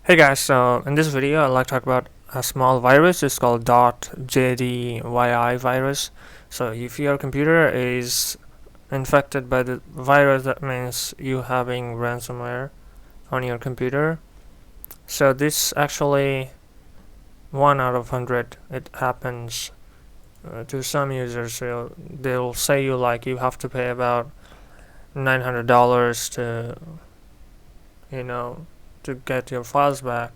Hey guys, so in this video I'd like to talk about a small virus. It's called .jdyi virus. So if your computer is infected by the virus, that means you having ransomware on your computer. So this actually 1 out of 100 it happens to some users. So they'll say you have to pay about $900 to you know to get your files back.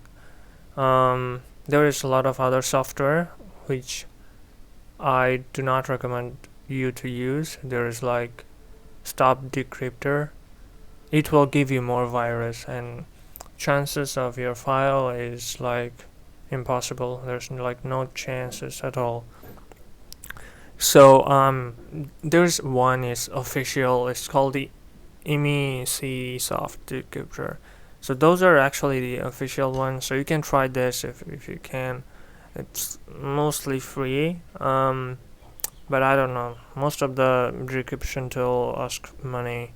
There is a lot of other software which I do not recommend you to use. There is like Stop Decryptor. It will give you more virus, and chances of your file is like impossible. There's like no chances at all. So there's one is official. It's called the IMI Soft Decryptor. So those are actually the official ones. So you can try this if you can. It's mostly free. But I don't know. Most of the decryption tool ask money.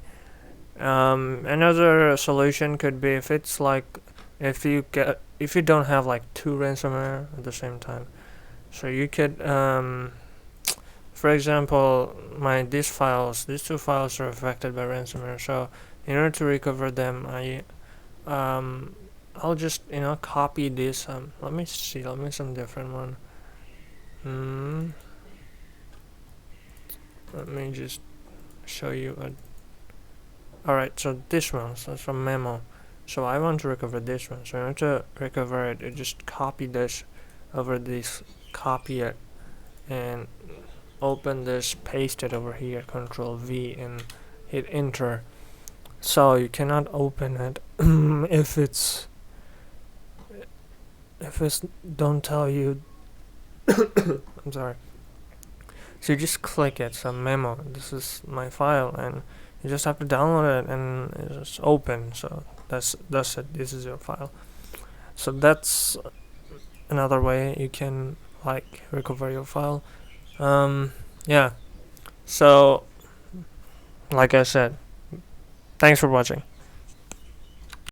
Another solution could be if you don't have like two ransomware at the same time. So you could for example, these two files are affected by ransomware. So in order to recover them, I'll just copy this. Let me see. Let me some different one. Let me just show you alright, so this one, so it's a memo. So I want to recover this one. So in order to recover it, you just copy this over this, copy it, and open this, paste it over here, Control V, and hit enter. So you cannot open it if it's don't tell you. I'm sorry. So you just click it. So memo. This is my file, and you just have to download it and it's open. So that's it. This is your file. So that's another way you can like recover your file. Yeah. So like I said, thanks for watching.